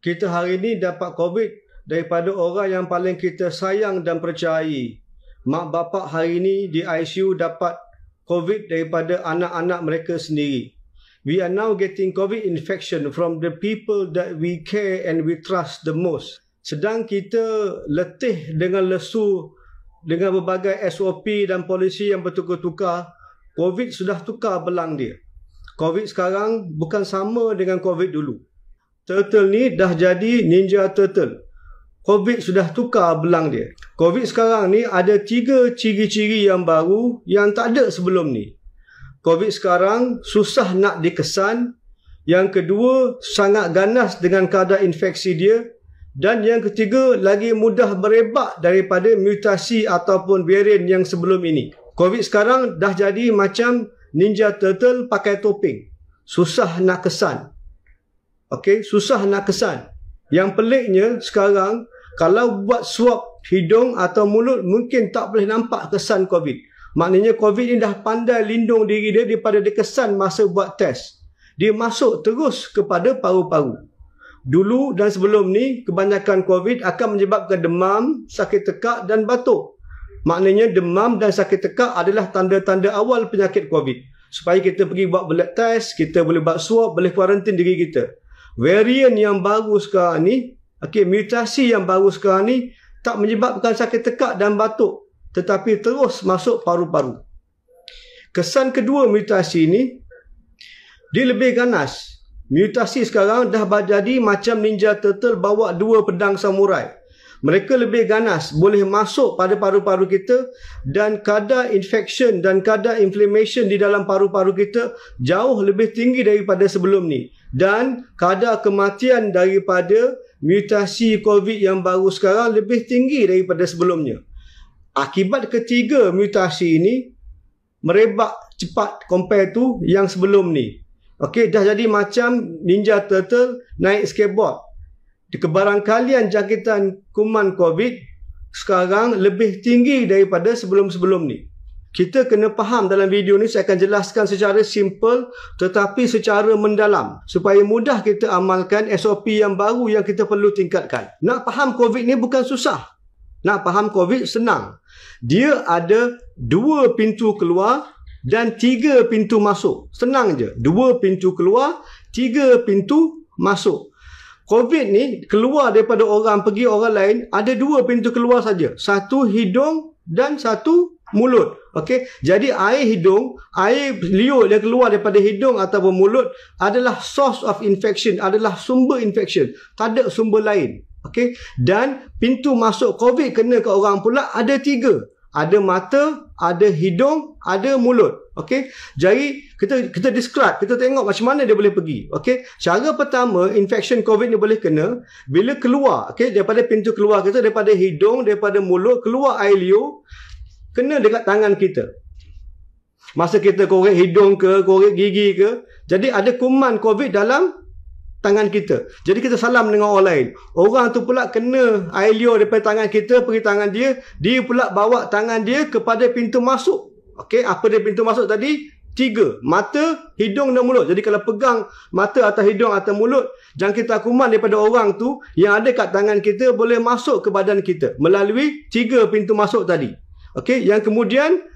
Kita hari ini dapat COVID daripada orang yang paling kita sayang dan percayai. Mak bapak hari ini di ICU dapat COVID daripada anak-anak mereka sendiri. We are now getting COVID infection from the people that we care and we trust the most. Sedang kita letih dengan lesu dengan berbagai SOP dan polisi yang bertukar-tukar, COVID sudah tukar belang dia. COVID sekarang bukan sama dengan COVID dulu. Turtle ni dah jadi Ninja Turtle. COVID sudah tukar belang dia. COVID sekarang ni ada 3 ciri-ciri yang baru yang tak ada sebelum ni. COVID sekarang susah nak dikesan. Yang kedua, sangat ganas dengan kadar infeksi dia. Dan yang ketiga, lagi mudah berebak daripada mutasi ataupun varian yang sebelum ini. COVID sekarang dah jadi macam Ninja Turtle pakai topeng. Susah nak kesan. Okey, susah nak kesan. Yang peliknya sekarang, kalau buat swab hidung atau mulut, mungkin tak boleh nampak kesan COVID. Maknanya COVID ni dah pandai lindung diri dia daripada dikesan masa buat test. Dia masuk terus kepada paru-paru. Dulu dan sebelum ni, kebanyakan COVID akan menyebabkan demam, sakit tekak dan batuk. Maknanya demam dan sakit tekak adalah tanda-tanda awal penyakit COVID. Supaya kita pergi buat blood test, kita boleh buat swab, boleh kuarantin diri kita. Varian yang baru sekarang ni, mutasi yang baru sekarang ni tak menyebabkan sakit tekak dan batuk, tetapi terus masuk paru-paru. Kesan kedua mutasi ni, dia lebih ganas. Mutasi sekarang dah jadi macam Ninja Turtle bawa 2 pedang samurai. Mereka lebih ganas, boleh masuk pada paru-paru kita dan kadar infection dan kadar inflammation di dalam paru-paru kita jauh lebih tinggi daripada sebelum ni. Dan kadar kematian daripada mutasi COVID yang baru sekarang lebih tinggi daripada sebelumnya. Akibat ketiga mutasi ini merebak cepat compare tu yang sebelum ni. Okey, dah jadi macam Ninja Turtle naik skateboard. Di kebarangkalian jangkitan kuman COVID sekarang lebih tinggi daripada sebelum-sebelum ni. Kita kena faham dalam video ni, saya akan jelaskan secara simple tetapi secara mendalam supaya mudah kita amalkan SOP yang baru yang kita perlu tingkatkan. Nak faham COVID ni bukan susah. Nak faham COVID senang. Dia ada 2 pintu keluar dan 3 pintu masuk. Senang je. 2 pintu keluar, 3 pintu masuk. COVID ni keluar daripada orang pergi orang lain ada 2 pintu keluar saja. Satu hidung dan satu mulut. Okey, jadi air hidung, air liur yang keluar daripada hidung ataupun mulut adalah source of infection, adalah sumber infection. Tak ada sumber lain. Okey, dan pintu masuk COVID kena ke orang pula ada 3. Ada mata, ada hidung, ada mulut. Okey, jadi kita describe, kita tengok macam mana dia boleh pergi. Okey, cara pertama infection COVID ni boleh kena bila keluar, okey, daripada pintu keluar kita, daripada hidung, daripada mulut, keluar air liur, kena dekat tangan kita. Masa kita korek hidung ke, korek gigi ke, jadi ada kuman COVID dalam tangan kita. Jadi kita salam dengan orang lain. Orang tu pula kena air liur daripada tangan kita pergi tangan dia, dia pula bawa tangan dia kepada pintu masuk. Okey, apa dia pintu masuk tadi? 3, mata, hidung dan mulut. Jadi kalau pegang mata atau hidung atau mulut, jangkitan kuman daripada orang tu yang ada kat tangan kita boleh masuk ke badan kita melalui 3 pintu masuk tadi. Okey, yang kemudian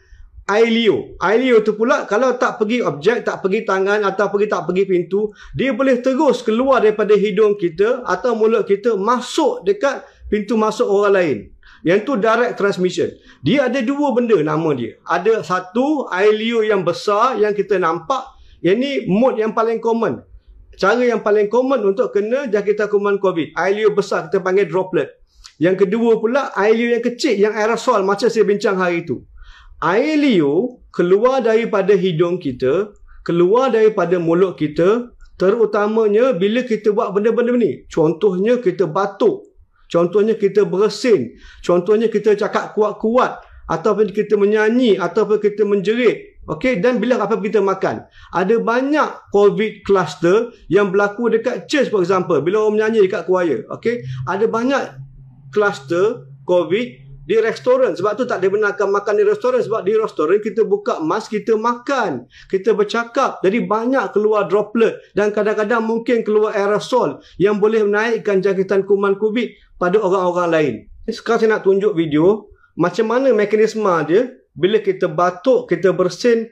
air liur. Air liur tu pula kalau tak pergi objek, tak pergi tangan atau tak pergi pintu, dia boleh terus keluar daripada hidung kita atau mulut kita masuk dekat pintu masuk orang lain. Yang tu direct transmission. Dia ada 2 benda nama dia. Ada satu air liur yang besar yang kita nampak. Yang ni mode yang paling common. Cara yang paling common untuk kena jangkitan kuman COVID. Air liur besar kita panggil droplet. Yang kedua pula air liur yang kecil yang aerosol macam saya bincang hari itu. Air liur keluar daripada hidung kita, keluar daripada mulut kita, terutamanya bila kita buat benda-benda ni. Contohnya kita batuk, contohnya kita bersin, contohnya kita cakap kuat-kuat, ataupun kita menyanyi, ataupun kita menjerit. Okey, dan bila apa kita makan. Ada banyak COVID cluster yang berlaku dekat church for example, bila orang menyanyi dekat choir. Okey, ada banyak cluster COVID di restoran. Sebab tu tak dibenarkan makan di restoran. Sebab di restoran kita buka mask, kita makan, kita bercakap. Jadi banyak keluar droplet dan kadang-kadang mungkin keluar aerosol yang boleh menaikkan jangkitan kuman COVID pada orang-orang lain. Sekarang saya nak tunjuk video macam mana mekanisme dia bila kita batuk, kita bersin,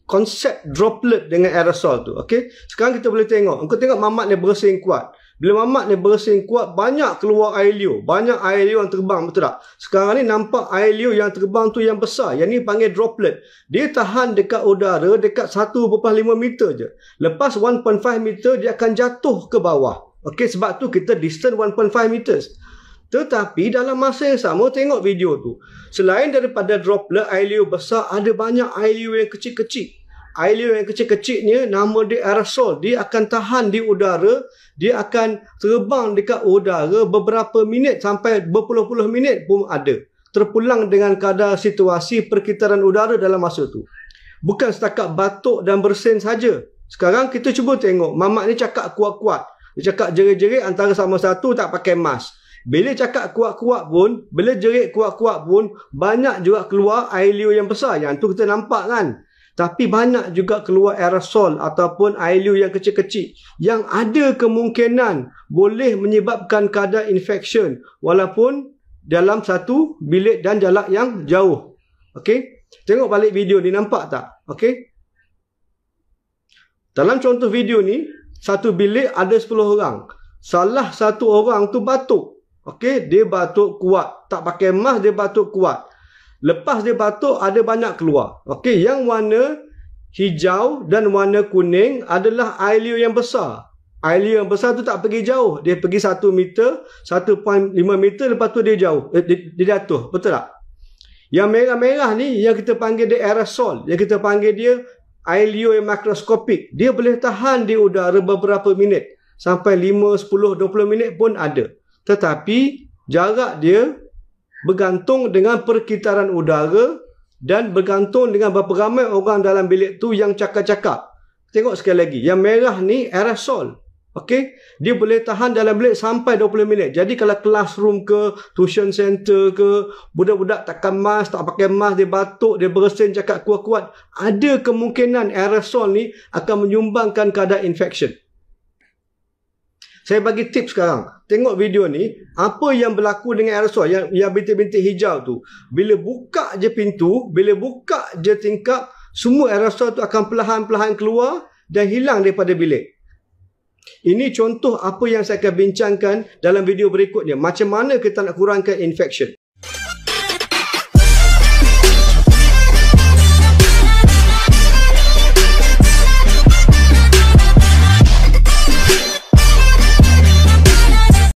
konsep droplet dengan aerosol tu. Okey, sekarang kita boleh tengok. Engkau tengok Mamat ni bersin kuat. Bila Mamat ni bersin kuat, banyak keluar air liur. Banyak air liur yang terbang, betul tak? Sekarang ni nampak air liur yang terbang tu yang besar. Yang ni panggil droplet. Dia tahan dekat udara dekat 1.5 meter je. Lepas 1.5 meter, dia akan jatuh ke bawah. Okey, sebab tu kita distance 1.5 meters. Tetapi dalam masa yang sama, tengok video tu. Selain daripada droplet air liur besar, ada banyak air liur yang kecil-kecil. Air liur yang kecil-kecilnya nama dia aerosol. Dia akan tahan di udara. Dia akan terbang dekat udara beberapa minit sampai berpuluh-puluh minit pun ada. Terpulang dengan kadar situasi perkitaran udara dalam masa tu. Bukan setakat batuk dan bersin saja. Sekarang kita cuba tengok. Mamat ni cakap kuat-kuat. Dia cakap jerit-jerit antara sama satu tak pakai mask. Bila cakap kuat-kuat pun, bila jerit kuat-kuat pun, banyak juga keluar air liur yang besar. Yang tu kita nampak kan. Tapi banyak juga keluar aerosol ataupun air liur yang kecil-kecil yang ada kemungkinan boleh menyebabkan kadar infection walaupun dalam satu bilik dan jarak yang jauh. Okey? Tengok balik video ni, nampak tak? Okey? Dalam contoh video ni, satu bilik ada 10 orang. Salah satu orang tu batuk. Okey, dia batuk kuat. Tak pakai mask, dia batuk kuat. Lepas dia batuk, ada banyak keluar. Okey, yang warna hijau dan warna kuning adalah air liur yang besar. Air liur yang besar tu tak pergi jauh. Dia pergi 1 meter, 1.5 meter, lepas tu dia jauh. Dia jatuh. Betul tak? Yang merah-merah ni, yang kita panggil dia aerosol. Yang kita panggil dia air liur yang makroskopik. Dia boleh tahan di udara beberapa minit. Sampai 5, 10, 20 minit pun ada. Tetapi, jarak dia bergantung dengan perkitaran udara dan bergantung dengan berapa ramai orang dalam bilik tu yang cakap-cakap. Tengok sekali lagi. Yang merah ni aerosol. Okey? Dia boleh tahan dalam bilik sampai 20 minit. Jadi kalau classroom ke, tuition center ke, budak-budak takkan mask, tak pakai mask, dia batuk, dia bersin, cakap kuat-kuat, ada kemungkinan aerosol ni akan menyumbangkan kadar infection. Saya bagi tips sekarang. Tengok video ni. Apa yang berlaku dengan aerosol yang bintik-bintik hijau tu. Bila buka je pintu, bila buka je tingkap, semua aerosol tu akan perlahan-perlahan keluar dan hilang daripada bilik. Ini contoh apa yang saya akan bincangkan dalam video berikutnya. Macam mana kita nak kurangkan infection.